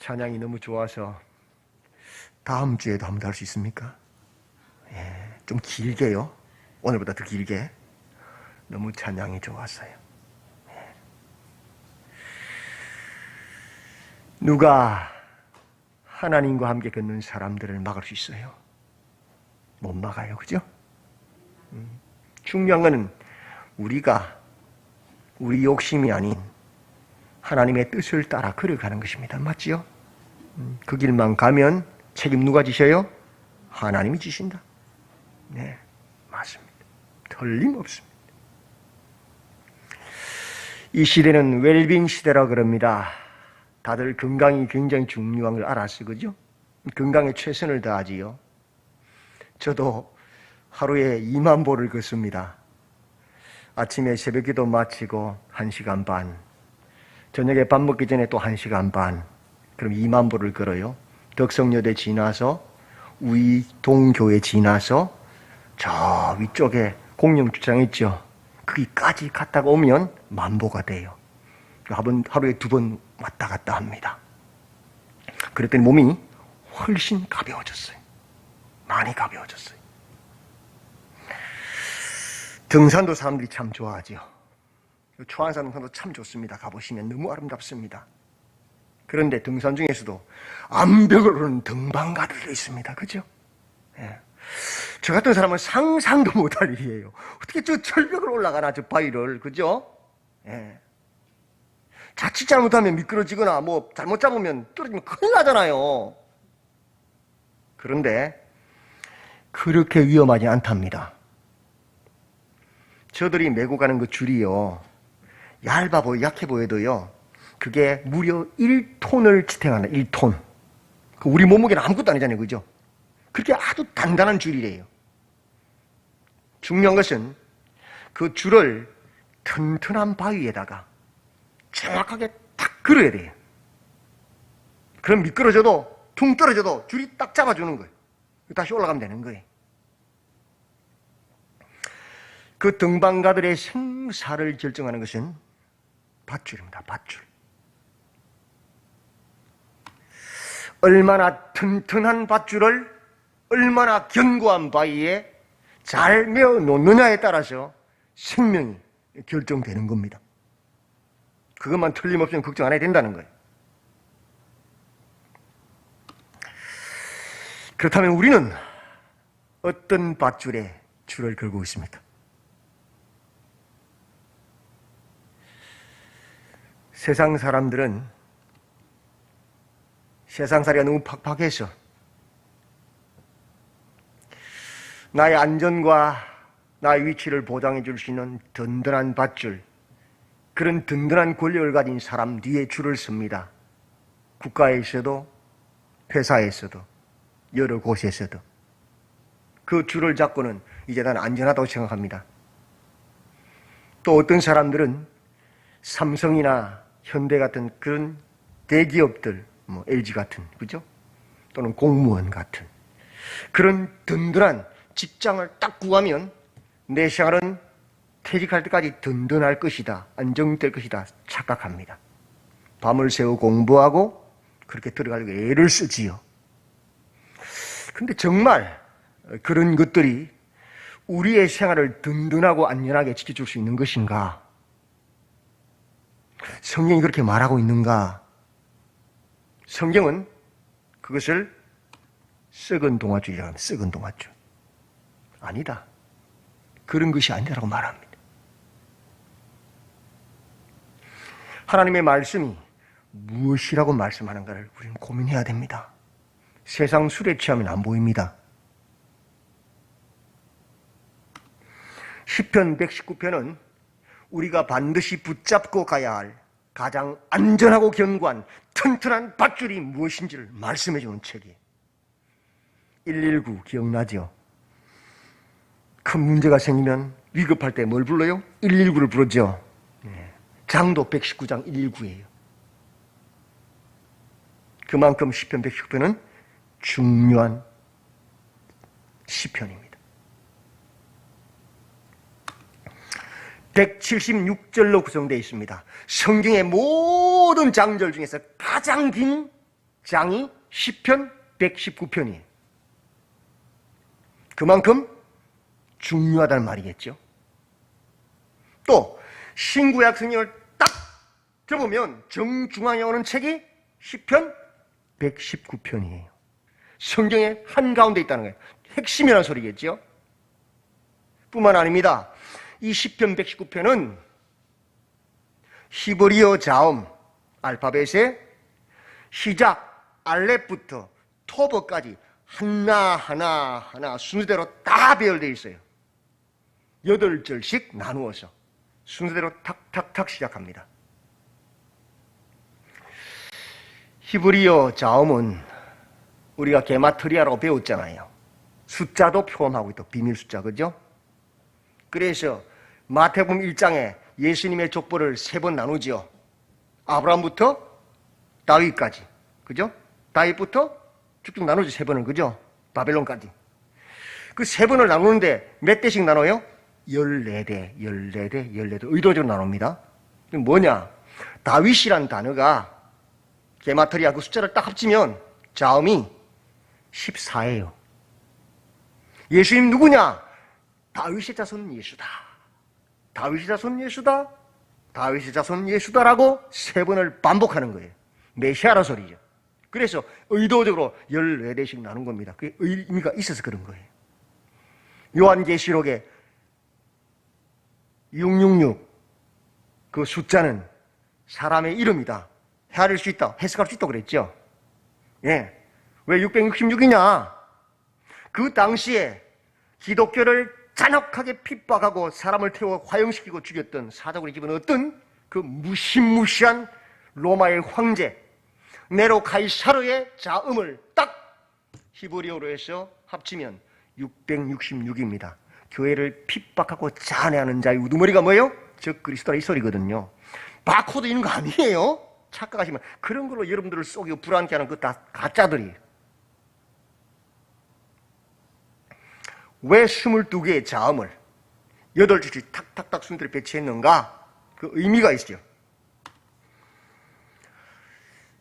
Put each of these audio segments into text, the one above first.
찬양이 너무 좋아서 다음 주에도 한번 더 할 수 있습니까? 예, 좀 길게요. 오늘보다 더 길게. 너무 찬양이 좋았어요. 예. 누가 하나님과 함께 걷는 사람들을 막을 수 있어요? 못 막아요. 그죠? 중요한 것은 우리가 우리 욕심이 아닌 하나님의 뜻을 따라 걸어가는 것입니다. 맞지요? 그 길만 가면 책임 누가 지셔요? 하나님이 지신다. 네, 맞습니다. 틀림없습니다. 이 시대는 웰빙 시대라 그럽니다. 다들 건강이 굉장히 중요한 걸 알았어, 그죠? 건강에 최선을 다하지요. 저도 하루에 2만 보를 걷습니다. 아침에 새벽기도 마치고 1시간 반, 저녁에 밥 먹기 전에 또 1시간 반, 그럼 2만 보를 걸어요. 덕성여대 지나서 우이동교회 지나서 저 위쪽에 공영주차장 있죠. 거기까지 갔다가 오면 10,000보가 돼요. 하루에 2번 왔다 갔다 합니다. 그랬더니 몸이 훨씬 가벼워졌어요. 많이 가벼워졌어요. 등산도 사람들이 참 좋아하죠. 초안산 등산도 참 좋습니다. 가보시면 너무 아름답습니다. 그런데 등산 중에서도 암벽을 오르는 등반가들도 있습니다. 그죠? 예. 저 같은 사람은 상상도 못할 일이에요. 어떻게 저 철벽을 올라가나, 저 바위를. 그죠? 예. 자칫 잘못하면 미끄러지거나 뭐 잘못 잡으면 떨어지면 큰일 나잖아요. 그런데 그렇게 위험하지 않답니다. 저들이 메고 가는 그 줄이요, 얇아 보여, 약해 보여도요, 그게 무려 1톤을 지탱한다. 1톤. 우리 몸무게는 아무것도 아니잖아요. 그죠? 그렇게 아주 단단한 줄이래요. 중요한 것은 그 줄을 튼튼한 바위에다가 정확하게 딱 걸어야 돼요. 그럼 미끄러져도, 퉁 떨어져도 줄이 딱 잡아주는 거예요. 다시 올라가면 되는 거예요. 그 등반가들의 생사를 결정하는 것은 밧줄입니다. 밧줄. 얼마나 튼튼한 밧줄을 얼마나 견고한 바위에 잘 메어 놓느냐에 따라서 생명이 결정되는 겁니다. 그것만 틀림없으면 걱정 안 해야 된다는 거예요. 그렇다면 우리는 어떤 밧줄에 줄을 걸고 있습니까? 세상 사람들은 세상살이가 너무 팍팍해서 나의 안전과 나의 위치를 보장해 줄 수 있는 든든한 밧줄, 그런 든든한 권력을 가진 사람 뒤에 줄을 섭니다. 국가에 있어도 회사에 있어도 여러 곳에서도 그 줄을 잡고는 이제 난 안전하다고 생각합니다. 또 어떤 사람들은 삼성이나 현대 같은 그런 대기업들, 뭐 LG 같은, 그죠? 또는 공무원 같은 그런 든든한 직장을 딱 구하면 내 생활은 퇴직할 때까지 든든할 것이다, 안정될 것이다 착각합니다. 밤을 새워 공부하고 그렇게 들어가려고 애를 쓰지요. 근데 정말 그런 것들이 우리의 생활을 든든하고 안전하게 지켜줄 수 있는 것인가? 성경이 그렇게 말하고 있는가? 성경은 그것을 썩은 동아줄이라고 합니다. 썩은 동아줄. 아니다. 그런 것이 아니라고 말합니다. 하나님의 말씀이 무엇이라고 말씀하는가를 우리는 고민해야 됩니다. 세상 술에 취하면 안 보입니다. 시편 119편은 우리가 반드시 붙잡고 가야 할 가장 안전하고 견고한 튼튼한 밧줄이 무엇인지를 말씀해 주는 책이에요. 119 기억나죠? 큰 문제가 생기면 위급할 때 뭘 불러요? 119를 부르죠. 장도 119장 119예요. 그만큼 시편 119편은 중요한 시편입니다. 176절로 구성되어 있습니다. 성경의 모든 장절 중에서 가장 긴 장이 시편 119편이에요. 그만큼 중요하다는 말이겠죠. 또 신구약 성경을 딱 접으면 정중앙에 오는 책이 시편 119편이에요. 성경의 한가운데 있다는 거예요. 핵심이라는 소리겠죠. 뿐만 아닙니다. 이 시편 119편은 히브리어 자음 알파벳의 시작 알렙부터 토버까지 하나하나 순서대로 다 배열되어 있어요. 8절씩 나누어서 순서대로 탁탁탁 시작합니다. 히브리어 자음은 우리가 게마트리아라고 배웠잖아요. 숫자도 포함하고 있고 비밀 숫자, 그죠? 그래서 마태복음 1장에 예수님의 족보를 3번 나누죠. 아브라함부터 다윗까지, 그죠? 다윗부터 쭉쭉 나누죠. 3번을, 그죠? 바벨론까지. 그 3번을 나누는데 몇 대씩 나눠요? 14대. 의도적으로 나눕니다. 뭐냐? 다윗이란 단어가 게마트리아 그 숫자를 딱 합치면 자음이 14예요. 예수님 누구냐? 다윗의 자손 예수다. 다윗의 자손 예수다. 다윗의 자손 예수다라고 3번을 반복하는 거예요. 메시아라 소리죠. 그래서 의도적으로 14대씩 나눈 겁니다. 그게 의미가 있어서 그런 거예요. 요한계시록에 666 그 숫자는 사람의 이름이다. 헤아릴 수 있다. 해석할 수 있다고 그랬죠. 예. 왜 666이냐? 그 당시에 기독교를 잔혹하게 핍박하고 사람을 태워 화형시키고 죽였던 사자굴에 집은 어떤 그 무시무시한 로마의 황제 네로 카이사르의 자음을 딱 히브리어로 해서 합치면 666입니다. 교회를 핍박하고 잔해하는 자의 우두머리가 뭐예요? 저 그리스도라 이 소리거든요. 바코드 있는 거 아니에요? 착각하시면 그런 걸로 여러분들을 속이고 불안케 하는 그 다 가짜들이에요. 왜 22개의 자음을 8줄씩 탁탁탁 순서를 배치했는가? 그 의미가 있죠.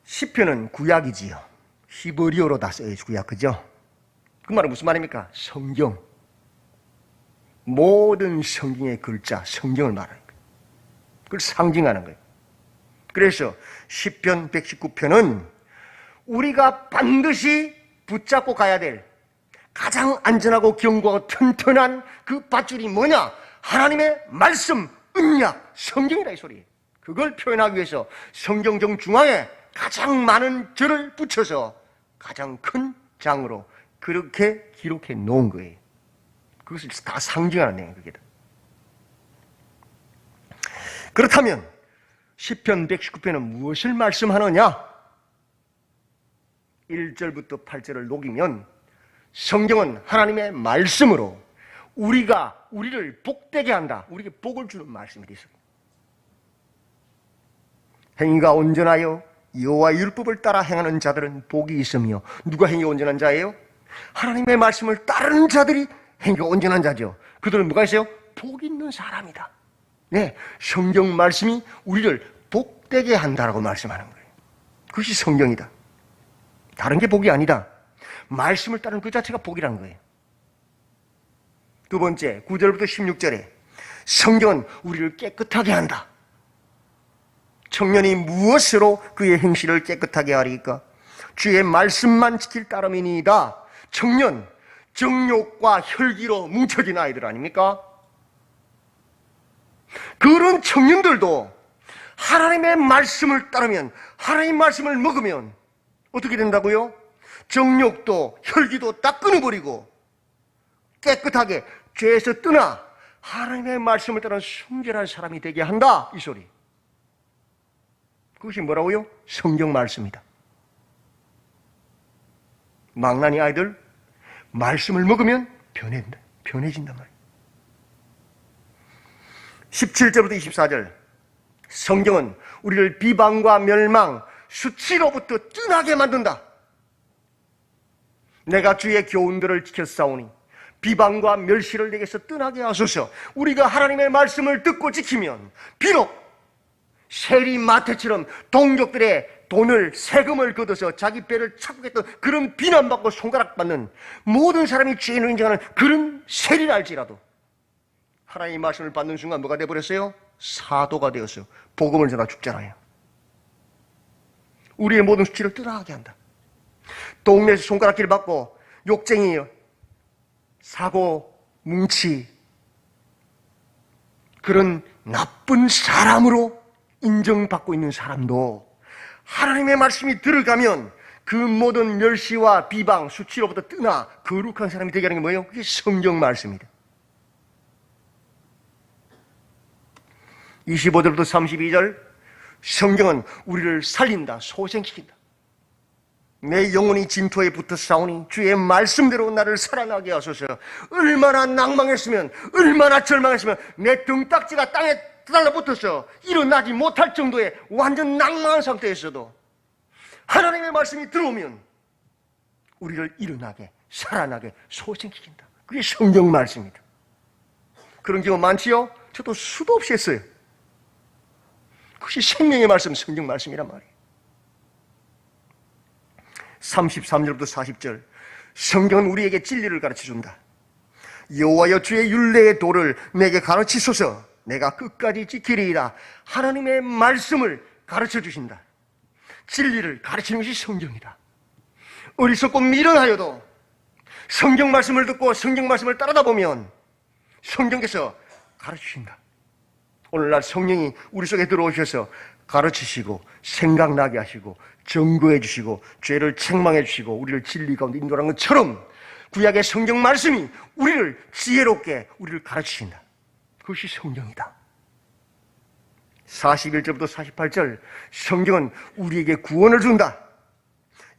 시편은 구약이지요. 히브리어로 다 써있죠. 구약, 그죠? 그 말은 무슨 말입니까? 성경. 모든 성경의 글자, 성경을 말하는 거예요. 그걸 상징하는 거예요. 그래서 시편 119편은 우리가 반드시 붙잡고 가야 될 가장 안전하고 견고하고 튼튼한 그 밧줄이 뭐냐? 하나님의 말씀, 언약, 성경이다 이 소리예요. 그걸 표현하기 위해서 성경 정중앙에 가장 많은 절을 붙여서 가장 큰 장으로 그렇게 기록해 놓은 거예요. 그것을 다 상징하는 내용이에요. 그게. 그렇다면 시편 119편은 무엇을 말씀하느냐? 1절부터 8절을 녹이면 성경은 하나님의 말씀으로 우리를 복되게 한다. 우리에게 복을 주는 말씀이 되어 있습니다. 행위가 온전하여 여호와 율법을 따라 행하는 자들은 복이 있으며 누가 행위가 온전한 자예요? 하나님의 말씀을 따르는 자들이 행위가 온전한 자죠. 그들은 누가 있어요? 복 있는 사람이다. 네, 성경 말씀이 우리를 복되게 한다라고 말씀하는 거예요. 그것이 성경이다. 다른 게 복이 아니다. 말씀을 따르는 그 자체가 복이라는 거예요. 두 번째, 9절부터 16절에 성경은 우리를 깨끗하게 한다. 청년이 무엇으로 그의 행실을 깨끗하게 하리까? 주의 말씀만 지킬 따름이니이다. 청년, 정욕과 혈기로 뭉쳐진 아이들 아닙니까? 그런 청년들도 하나님의 말씀을 따르면, 하나님의 말씀을 먹으면 어떻게 된다고요? 정욕도 혈기도 다 끊어버리고 깨끗하게 죄에서 떠나 하나님의 말씀을 따르는 순결한 사람이 되게 한다. 이 소리. 그것이 뭐라고요? 성경 말씀이다. 망나니 아이들 말씀을 먹으면 변해진단 말이에요. 17절부터 24절 성경은 우리를 비방과 멸망, 수치로부터 떠나게 만든다. 내가 주의 교훈들을 지켰사오니 비방과 멸시를 내게서 떠나게 하소서. 우리가 하나님의 말씀을 듣고 지키면 비록 세리마태처럼 동족들의 돈을 세금을 걷어서 자기 배를 착복했던 그런 비난받고 손가락받는 모든 사람이 죄인을 인정하는 그런 세리랄지라도 하나님의 말씀을 받는 순간 뭐가 되어버렸어요? 사도가 되었어요. 복음을 전하 죽잖아요. 우리의 모든 수치를 떠나게 한다. 동네에서 손가락질 받고 욕쟁이, 사고, 뭉치 그런 나쁜 사람으로 인정받고 있는 사람도 하나님의 말씀이 들어가면 그 모든 멸시와 비방, 수치로부터 떠나 거룩한 사람이 되게 하는 게 뭐예요? 그게 성경 말씀입니다. 25절부터 32절 성경은 우리를 살린다, 소생시킨다. 내 영혼이 진토에 붙어 싸우니 주의 말씀대로 나를 살아나게 하소서. 얼마나 낭망했으면, 얼마나 절망했으면 내 등딱지가 땅에 달라붙어서 일어나지 못할 정도의 완전 낭망한 상태에서도 하나님의 말씀이 들어오면 우리를 일어나게, 살아나게, 소생시킨다. 그게 성경 말씀입니다. 그런 경우 많지요? 저도 수도 없이 했어요. 그것이 생명의 말씀, 성경 말씀이란 말이에요. 33절부터 40절 성경은 우리에게 진리를 가르쳐준다. 여호와여 주의 율례의 도를 내게 가르치소서. 내가 끝까지 지키리이다. 하나님의 말씀을 가르쳐주신다. 진리를 가르치는 것이 성경이다. 어리석고 미련하여도 성경 말씀을 듣고 성경 말씀을 따르다 보면 성경께서 가르치신다. 오늘날 성령이 우리 속에 들어오셔서 가르치시고 생각나게 하시고 증거해 주시고 죄를 책망해 주시고 우리를 진리 가운데 인도하는 것처럼 구약의 성경 말씀이 우리를 지혜롭게 우리를 가르치신다. 그것이 성경이다. 41절부터 48절 성경은 우리에게 구원을 준다.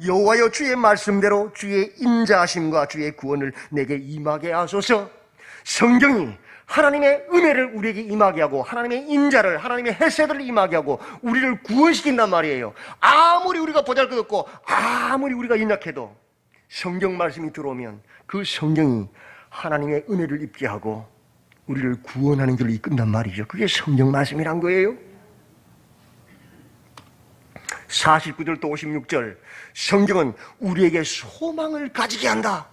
여호와여 주의 말씀대로 주의 인자하심과 주의 구원을 내게 임하게 하소서. 성경이 하나님의 은혜를 우리에게 임하게 하고 하나님의 인자를, 하나님의 해세들을 임하게 하고 우리를 구원시킨단 말이에요. 아무리 우리가 보잘것없고 아무리 우리가 연약해도 성경 말씀이 들어오면 그 성경이 하나님의 은혜를 입게 하고 우리를 구원하는 길로 이끈단 말이죠. 그게 성경 말씀이란 거예요. 49절부터 56절 성경은 우리에게 소망을 가지게 한다.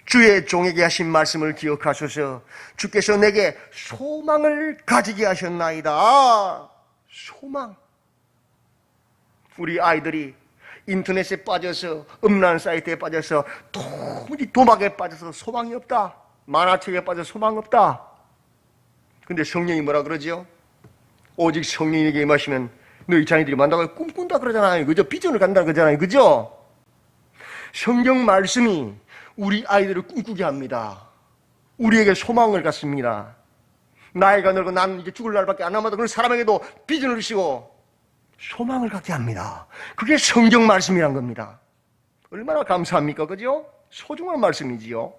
주의 종에게 하신 말씀을 기억하소서. 주께서 내게 소망을 가지게 하셨나이다. 소망. 우리 아이들이 인터넷에 빠져서 음란 사이트에 빠져서 도무지 도박에 빠져서 소망이 없다. 만화책에 빠져서 소망 없다. 근데 성령이 뭐라 그러죠? 오직 성령에게 임하시면 너희 자녀들이 만나고 꿈꾼다 그러잖아요. 그죠? 비전을 간다 그러잖아요. 그죠? 성경 말씀이 우리 아이들을 꿈꾸게 합니다. 우리에게 소망을 갖습니다. 나이가 늙고 난 이제 죽을 날밖에 안 남아도 그런 사람에게도 비전을 주시고 소망을 갖게 합니다. 그게 성경 말씀이란 겁니다. 얼마나 감사합니까? 그죠? 소중한 말씀이지요.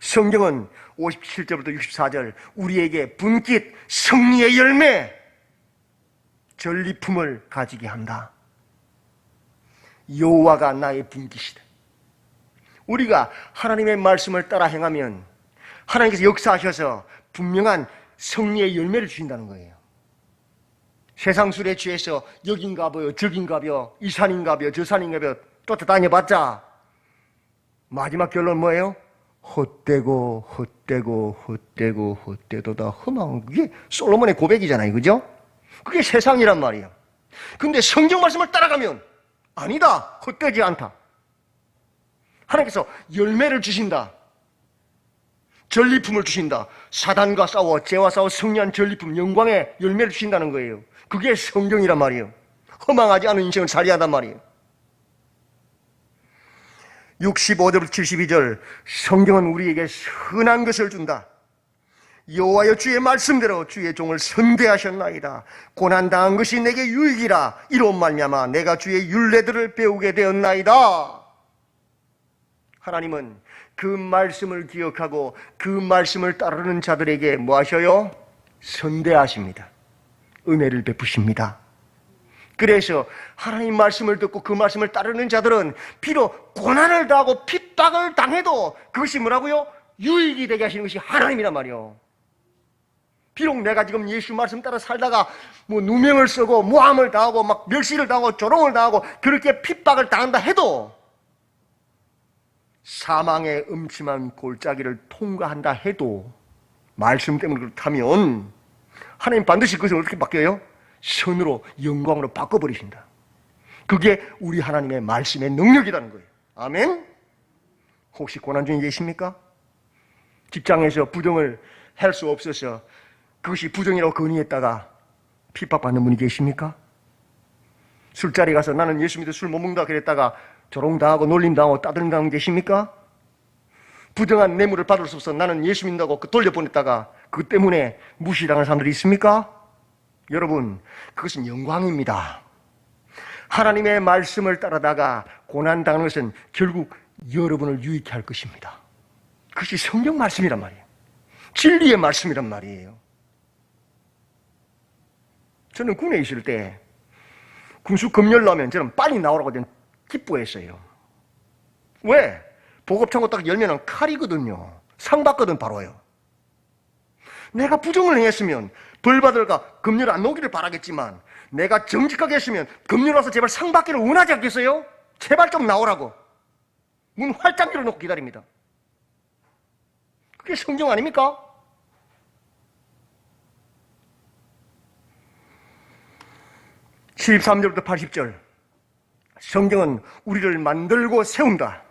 성경은 57절부터 64절 우리에게 분깃, 승리의 열매, 전리품을 가지게 한다. 여호와가 나의 분깃이다. 우리가 하나님의 말씀을 따라 행하면 하나님께서 역사하셔서 분명한 승리의 열매를 주신다는 거예요. 세상 술에 취해서 여긴가 봐요, 저긴가 봐요, 이 산인가 봐요, 저 산인가 봐요 쫓아다녀봤자 마지막 결론 뭐예요? 헛되고 헛되고 헛되고 헛되도다 흠한. 그게 솔로몬의 고백이잖아요. 그죠? 그게 세상이란 말이에요. 근데 성경 말씀을 따라가면 아니다, 헛되지 않다. 하나님께서 열매를 주신다. 전리품을 주신다. 사단과 싸워 죄와 싸워 승리한 전리품, 영광의 열매를 주신다는 거예요. 그게 성경이란 말이에요. 허망하지 않은 인생을 살게 한단 말이에요. 65절부터 72절 성경은 우리에게 선한 것을 준다. 여호와여 주의 말씀대로 주의 종을 선대하셨나이다. 고난당한 것이 내게 유익이라. 이로 말미암아 내가 주의 율례들을 배우게 되었나이다. 하나님은 그 말씀을 기억하고 그 말씀을 따르는 자들에게 뭐 하셔요? 선대하십니다. 은혜를 베푸십니다. 그래서 하나님 말씀을 듣고 그 말씀을 따르는 자들은 비록 고난을 당하고 핍박을 당해도 그것이 뭐라고요? 유익이 되게 하시는 것이 하나님이란 말이요. 비록 내가 지금 예수 말씀 따라 살다가 뭐 누명을 쓰고 모함을 당하고 막 멸시를 당하고 조롱을 당하고 그렇게 핍박을 당한다 해도, 사망의 음침한 골짜기를 통과한다 해도, 말씀 때문에 그렇다면 하나님 반드시 그것을 어떻게 바뀌어요? 선으로, 영광으로 바꿔버리신다. 그게 우리 하나님의 말씀의 능력이라는 거예요. 아멘? 혹시 고난 중에 계십니까? 직장에서 부정을 할 수 없어서 그것이 부정이라고 건의했다가 핍박받는 분이 계십니까? 술자리 가서 나는 예수 믿어 술 못 먹는다 그랬다가 조롱당하고 놀림당하고 따돌림당하는 분 계십니까? 부정한 뇌물을 받을 수 없어 나는 예수 믿는다고 돌려보냈다가 그 때문에 무시당한 사람들이 있습니까? 여러분, 그것은 영광입니다. 하나님의 말씀을 따르다가 고난당하는 것은 결국 여러분을 유익해 할 것입니다. 그것이 성경 말씀이란 말이에요. 진리의 말씀이란 말이에요. 저는 군에 있을 때 군수 검열 나오면 저는 빨리 나오라고 저는 기뻐했어요. 왜? 보급창고 딱 열면 칼이거든요. 상 받거든 바로요. 내가 부정을 행했으면 벌 받을까 검열 안 오기를 바라겠지만, 내가 정직하게 했으면 검열 와서 제발 상 받기를 원하지 않겠어요? 제발 좀 나오라고 문 활짝 열어놓고 기다립니다. 그게 성경 아닙니까? (73절부터 80절) 성경은 우리를 만들고 세운다.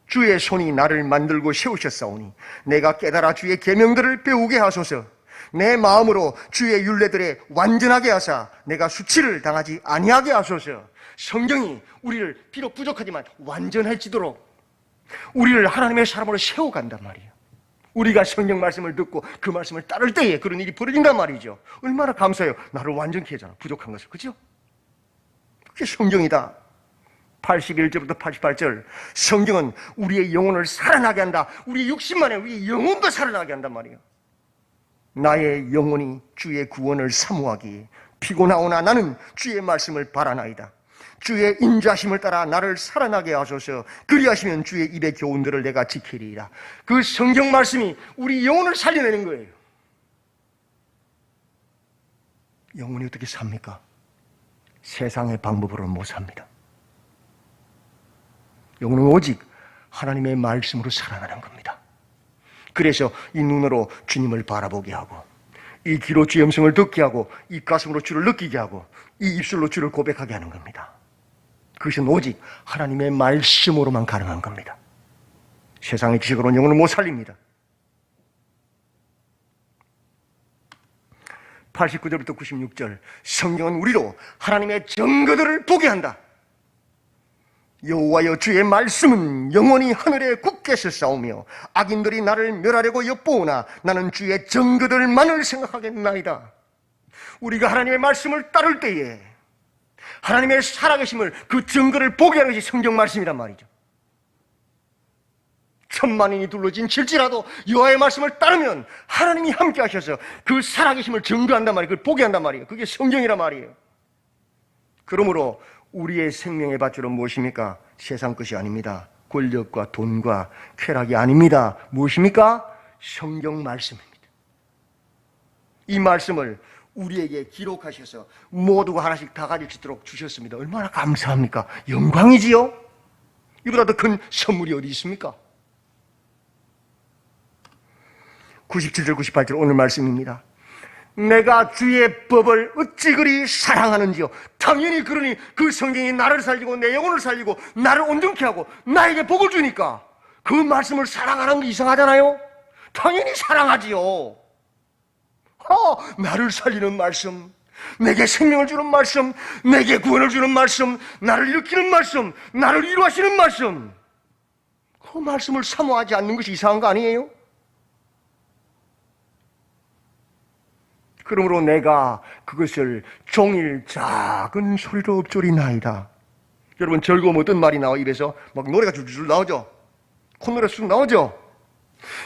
주의 손이 나를 만들고 세우셨사오니 내가 깨달아 주의 계명들을 배우게 하소서. 내 마음으로 주의 율례들에 완전하게 하사 내가 수치를 당하지 아니하게 하소서. 성경이 우리를 비록 부족하지만 완전해지도록 우리를 하나님의 사람으로 세워간단 말이에요. 우리가 성경 말씀을 듣고 그 말씀을 따를 때에 그런 일이 벌어진단 말이죠. 얼마나 감사해요. 나를 완전케 하잖아, 부족한 것을. 그죠? 그게 성경이다. 81절부터 88절 성경은 우리의 영혼을 살아나게 한다. 우리의 육신만에 우리의 영혼도 살아나게 한단 말이에요. 나의 영혼이 주의 구원을 사모하기에 피곤하오나 나는 주의 말씀을 바라나이다. 주의 인자심을 따라 나를 살아나게 하소서. 그리하시면 주의 입의 교훈들을 내가 지키리이다. 그 성경 말씀이 우리 영혼을 살려내는 거예요. 영혼이 어떻게 삽니까? 세상의 방법으로는 못 삽니다. 영혼은 오직 하나님의 말씀으로 살아나는 겁니다. 그래서 이 눈으로 주님을 바라보게 하고, 이 귀로 주의 음성을 듣게 하고, 이 가슴으로 주를 느끼게 하고, 이 입술로 주를 고백하게 하는 겁니다. 그것은 오직 하나님의 말씀으로만 가능한 겁니다. 세상의 지식으로는 영혼을 못 살립니다. 89절부터 96절 성경은 우리로 하나님의 증거들을 보게 한다. 여호와여 주의 말씀은 영원히 하늘에 굳게 섰사오며 악인들이 나를 멸하려고 엿보오나 나는 주의 증거들만을 생각하겠나이다. 우리가 하나님의 말씀을 따를 때에 하나님의 살아계심을, 그 증거를 보게 하는 것이 성경 말씀이란 말이죠. 천만인이 둘러진 질지라도 여호와의 말씀을 따르면 하나님이 함께 하셔서 그 살아계심을 증거한단 말이에요. 그걸 보게 한단 말이에요. 그게 성경이란 말이에요. 그러므로 우리의 생명의 밧줄은 무엇입니까? 세상 것이 아닙니다. 권력과 돈과 쾌락이 아닙니다. 무엇입니까? 성경 말씀입니다. 이 말씀을 우리에게 기록하셔서 모두가 하나씩 다 가질 수 있도록 주셨습니다. 얼마나 감사합니까? 영광이지요? 이보다 더 큰 선물이 어디 있습니까? 97절 98절 오늘 말씀입니다. 내가 주의 법을 어찌 그리 사랑하는지요. 당연히 그러니 그 성경이 나를 살리고 내 영혼을 살리고 나를 온전케 하고 나에게 복을 주니까 그 말씀을 사랑하는 게 이상하잖아요. 당연히 사랑하지요. 나를 살리는 말씀, 내게 생명을 주는 말씀, 내게 구원을 주는 말씀, 나를 일으키는 말씀, 나를 위로하시는 말씀, 그 말씀을 사모하지 않는 것이 이상한 거 아니에요? 그러므로 내가 그것을 종일 작은 소리로 읊조리나이다. 여러분, 즐거움 어떤 말이 나와? 입에서 막 노래가 줄줄 나오죠? 콧노래 쑥 나오죠?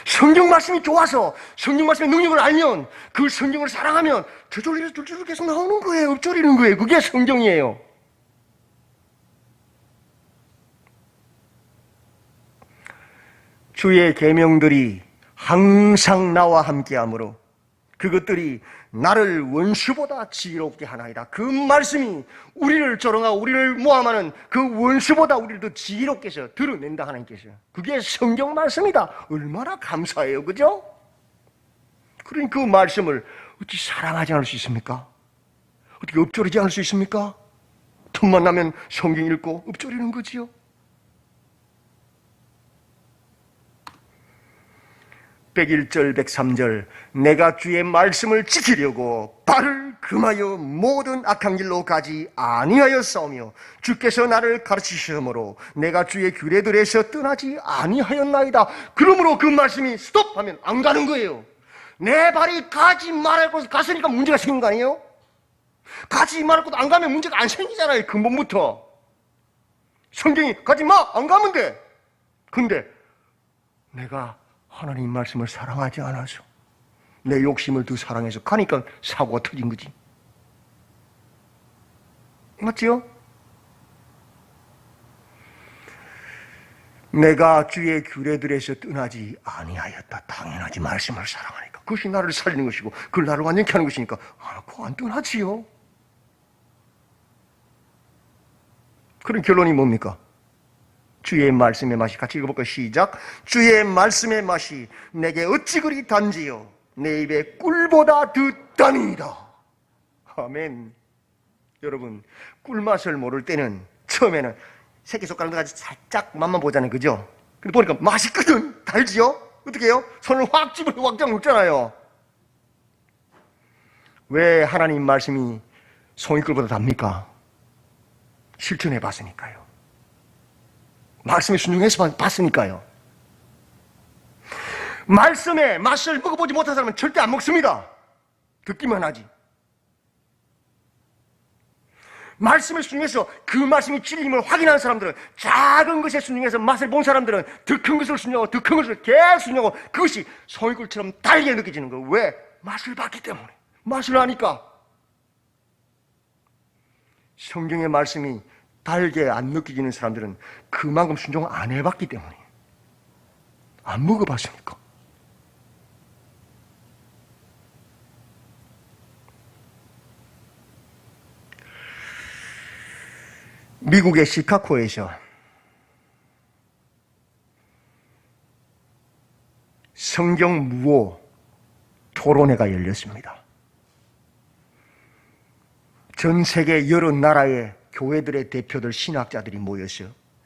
성경 말씀이 좋아서 성경 말씀의 능력을 알면, 그 성경을 사랑하면 저절로 줄줄 계속 나오는 거예요. 읊조리는 거예요. 그게 성경이에요. 주의 계명들이 항상 나와 함께하므로 그것들이 나를 원수보다 지혜롭게 하나이다. 그 말씀이 우리를 조롱하고 우리를 모함하는 그 원수보다 우리를 더 지혜롭게 해서 드러낸다 하나님께서. 그게 성경 말씀이다. 얼마나 감사해요. 그죠? 그러니 그 말씀을 어찌 사랑하지 않을 수 있습니까? 어떻게 읊조리지 않을 수 있습니까? 틈만 나면 성경 읽고 읊조리는 거지요. 101절 103절 내가 주의 말씀을 지키려고 발을 금하여 모든 악한 길로 가지 아니하였사오며 주께서 나를 가르치시므로 내가 주의 규례들에서 떠나지 아니하였나이다. 그러므로 그 말씀이 스톱하면 안 가는 거예요. 내 발이 가지 말할 곳에 갔으니까 문제가 생긴 거 아니에요? 가지 말할 곳 안 가면 문제가 안 생기잖아요. 근본부터. 성경이 가지 마! 안 가면 돼. 근데 내가 하나님 말씀을 사랑하지 않아서 내 욕심을 더 사랑해서 가니까 사고가 터진 거지. 맞지요? 내가 주의 규례들에서 떠나지 아니하였다. 당연하지. 말씀을 사랑하니까. 그것이 나를 살리는 것이고 그걸 나를 완전케 하는 것이니까 그거 안 떠나지요. 그런 결론이 뭡니까? 주의 말씀의 맛이, 같이 읽어볼까요? 시작. 주의 말씀의 맛이 내게 어찌 그리 단지요 내 입에 꿀보다 듣다니이다. 아멘. 여러분, 꿀맛을 모를 때는 처음에는 새끼손가락으로 가지고 살짝 맛만 보잖아요. 그죠? 근데 보니까 맛있거든. 달지요? 어떻게 해요? 손을 확 집어서 확장 먹잖아요. 왜 하나님 말씀이 송이꿀보다 답니까? 실천해 봤으니까요. 말씀에 순종해서 봤으니까요. 말씀의 맛을 먹어보지 못한 사람은 절대 안 먹습니다. 듣기만 하지. 말씀에 순종해서 그 말씀이 진리임을 확인하는 사람들은, 작은 것에 순종해서 맛을 본 사람들은 더 큰 것을 순종하고 더 큰 것을 계속 순종하고 그것이 송이꿀처럼 달게 느껴지는 거예요. 왜? 맛을 봤기 때문에. 맛을 아니까. 성경의 말씀이 달게 안 느껴지는 사람들은 그만큼 순종을 안 해봤기 때문에. 안 먹어봤으니까. 미국의 시카고에서 성경 무호 토론회가 열렸습니다. 전 세계 여러 나라의 교회들의 대표들, 신학자들이 모여서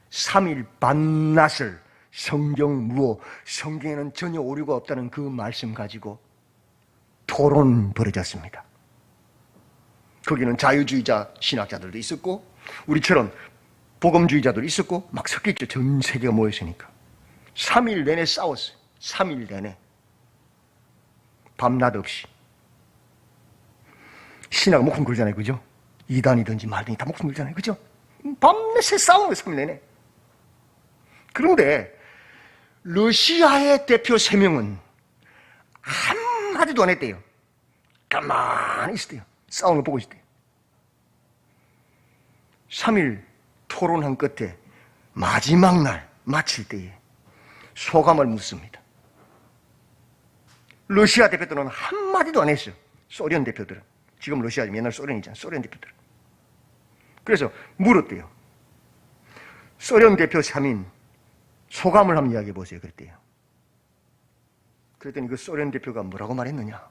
3일 밤낮을 성경 무호, 성경에는 전혀 오류가 없다는 그 말씀 가지고 토론 벌어졌습니다. 거기는 자유주의자 신학자들도 있었고 우리처럼 복음주의자들도 있었고 막 섞여있죠. 전 세계가 모였으니까 3일 내내 싸웠어요. 3일 내내 밤낮 없이. 신하가 목숨 걸잖아요. 그죠? 이단이든지 말든지 다 목숨 걸잖아요. 그죠? 밤낮에 싸우는 거예요. 3일 내내. 그런데 러시아의 대표 3명은 한마디도 안 했대요. 가만히 있었대요. 싸우는 거 보고 있었대요. 3일 토론한 끝에 마지막 날 마칠 때에 소감을 묻습니다. 러시아 대표들은 한마디도 안 했어요. 소련 대표들은. 지금 러시아, 옛날 소련이잖아요. 소련 대표들은. 그래서 물었대요. 소련 대표 3인 소감을 한번 이야기해 보세요. 그랬대요. 그랬더니 그 소련 대표가 뭐라고 말했느냐?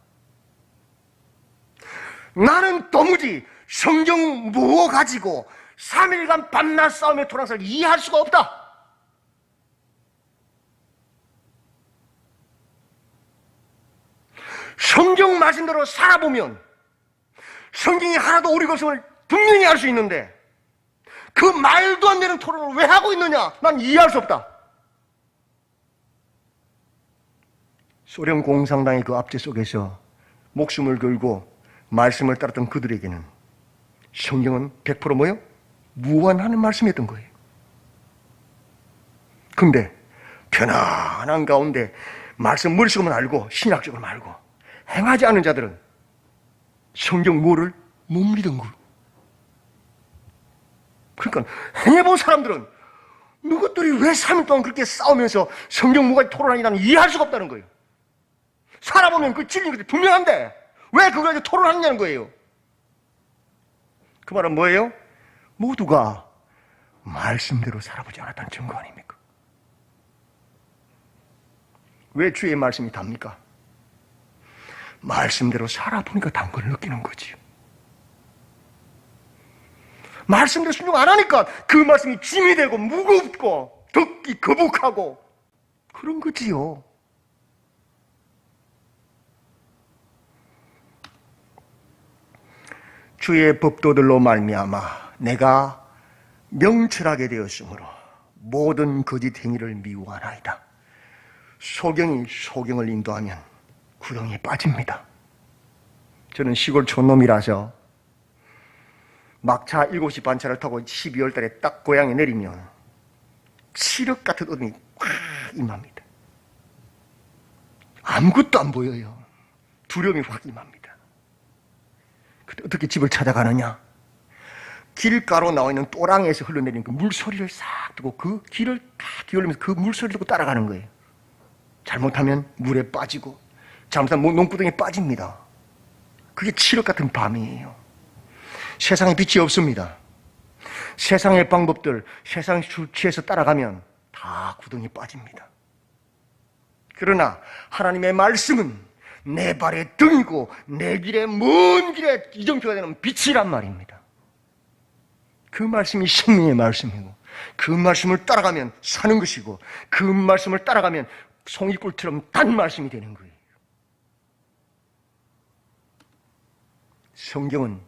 나는 도무지 성경 무호 가지고 3일간 밤낮 싸움의 토랑사를 이해할 수가 없다. 성경 말씀대로 살아보면 성경이 하나도 오류가 없음을 분명히 알 수 있는데 그 말도 안 되는 토론을 왜 하고 있느냐? 난 이해할 수 없다. 소련 공산당의 그 압제 속에서 목숨을 걸고 말씀을 따랐던 그들에게는 성경은 100% 뭐예요? 무한하는 말씀이었던 거예요. 근데 편안한 가운데 말씀 머릿속으로만 알고 신학적으로 알고 행하지 않은 자들은 성경 뭐를 못 믿은 거예요. 그러니까 행해본 사람들은 누구들이 왜 3일 동안 그렇게 싸우면서 성경 무가 토론하냐는 이해할 수가 없다는 거예요. 살아보면 그 진리인 것이 분명한데 왜 그걸 가지고 토론하느냐는 거예요. 그 말은 뭐예요? 모두가 말씀대로 살아보지 않았다는 증거 아닙니까? 왜 주의 말씀이 답니까? 말씀대로 살아보니까 단 걸 느끼는 거지요. 말씀대로 순종 안 하니까 그 말씀이 짐이 되고 무겁고 듣기 거북하고 그런 거지요. 주의 법도들로 말미암아 내가 명철하게 되었으므로 모든 거짓 행위를 미워하나이다. 소경이 소경을 인도하면 구덩이에 빠집니다. 저는 시골 촌놈이라서 막차 7시 반차를 타고 12월 달에 딱 고향에 내리면 칠흑 같은 어둠이 확 임합니다. 아무것도 안 보여요. 두려움이 확 임합니다. 그때 어떻게 집을 찾아가느냐? 길가로 나와 있는 또랑에서 흘러내리는 그 물소리를 싹 듣고 그 길을 딱 기울이면서 그 물소리를 듣고 따라가는 거예요. 잘못하면 물에 빠지고 잘못하면 농구덩이에 빠집니다. 그게 칠흑 같은 밤이에요. 세상에 빛이 없습니다. 세상의 방법들, 세상의 술 취해서 따라가면 다 구덩이에 빠집니다. 그러나 하나님의 말씀은 내 발의 등이고 내 길의 먼 길에 이정표가 되는 빛이란 말입니다. 그 말씀이 생명의 말씀이고 그 말씀을 따라가면 사는 것이고 그 말씀을 따라가면 송이꿀처럼 단 말씀이 되는 거예요. 성경은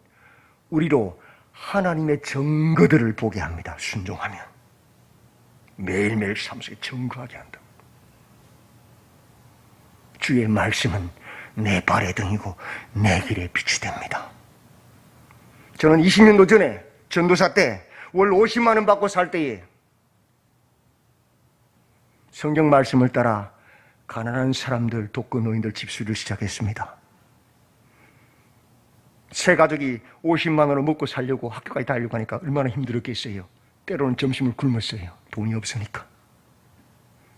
우리로 하나님의 증거들을 보게 합니다. 순종하면 매일매일 삶 속에 증거하게 한다. 주의 말씀은 내 발의 등이고 내 길의 빛이 됩니다. 저는 20년도 전에 전도사 때 월 50만 원 받고 살 때에 성경 말씀을 따라 가난한 사람들, 독거노인들 집수리를 시작했습니다. 세 가족이 50만 원을 먹고 살려고 학교까지 다니려고 하니까 얼마나 힘들었겠어요. 때로는 점심을 굶었어요. 돈이 없으니까.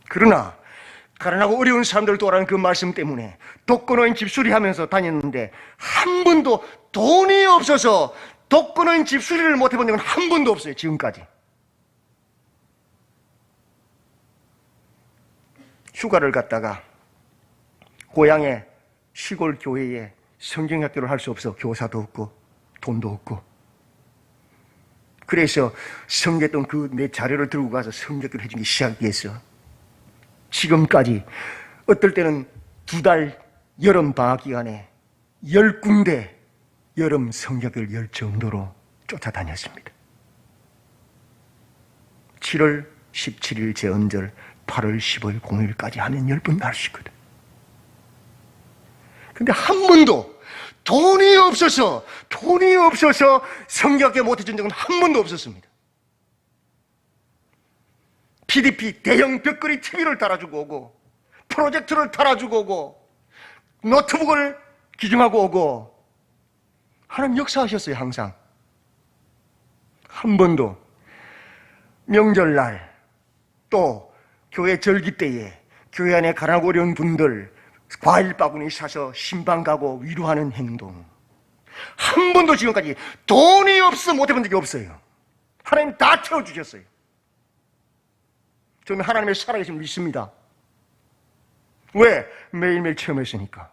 그러나 가난하고 어려운 사람들을 도와라는 그 말씀 때문에 독거노인 집수리하면서 다녔는데 한 번도 돈이 없어서 독거노인 집수리를 못 해본 적은 한 번도 없어요. 지금까지. 휴가를 갔다가 고향의 시골 교회에 성경학교를 할 수 없어 교사도 없고 돈도 없고 그래서 성경했던 그 내 자료를 들고 가서 성경학교를 해주기 시작했어. 지금까지 어떨 때는 2달 여름 방학 기간에 10군데 여름 성경학교를 열 정도로 쫓아다녔습니다. 7월 17일 제언절 8월 15일 공휴일까지 하면 10번 날 수 있거든. 근데 한 번도 돈이 없어서 성경학교 못해준 적은 한 번도 없었습니다. PDP 대형 벽걸이 TV를 달아주고 오고 프로젝터를 달아주고 오고 노트북을 기증하고 오고 하나님 역사하셨어요. 항상. 한 번도 명절날 또 교회 절기 때에 교회 안에 가난하고 어려운 분들 과일 바구니 사서 신방 가고 위로하는 행동 한 번도 지금까지 돈이 없어 못 해본 적이 없어요. 하나님 다 채워주셨어요. 저는 하나님의 살아계심을 믿습니다. 왜? 매일매일 체험했으니까.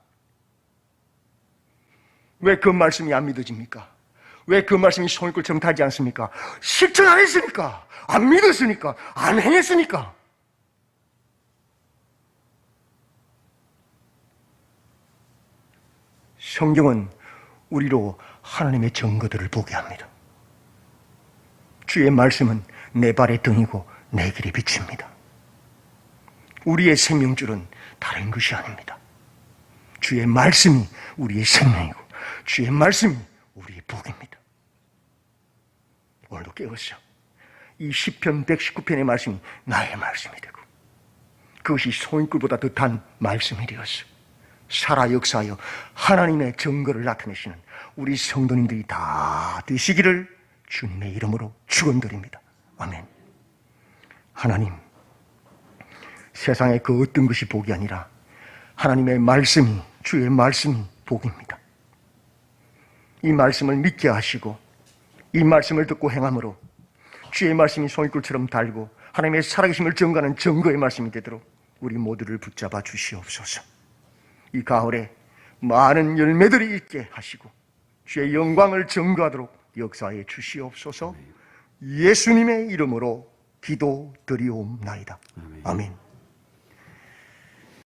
왜 그 말씀이 안 믿어집니까? 왜 그 말씀이 송이꿀처럼 달지 않습니까? 실천 안 했으니까, 안 믿었으니까, 안 행했으니까. 성경은 우리로 하나님의 증거들을 보게 합니다. 주의 말씀은 내 발의 등이고 내 길의 빛입니다. 우리의 생명줄은 다른 것이 아닙니다. 주의 말씀이 우리의 생명이고 주의 말씀이 우리의 복입니다. 오늘도 깨웠어. 이 시편 119편의 말씀이 나의 말씀이 되고 그것이 송이꿀보다 더 단 말씀이 되었어. 살아 역사하여 하나님의 증거를 나타내시는 우리 성도님들이 다 되시기를 주님의 이름으로 축원드립니다. 아멘. 하나님, 세상의 그 어떤 것이 복이 아니라 하나님의 말씀이, 주의 말씀이 복입니다. 이 말씀을 믿게 하시고 이 말씀을 듣고 행함으로 주의 말씀이 송이꿀처럼 달고 하나님의 살아계심을 증거하는 증거의 말씀이 되도록 우리 모두를 붙잡아 주시옵소서. 이 가을에 많은 열매들이 있게 하시고 주의 영광을 증거하도록 역사해 주시옵소서. 예수님의 이름으로 기도드리옵나이다. 아멘.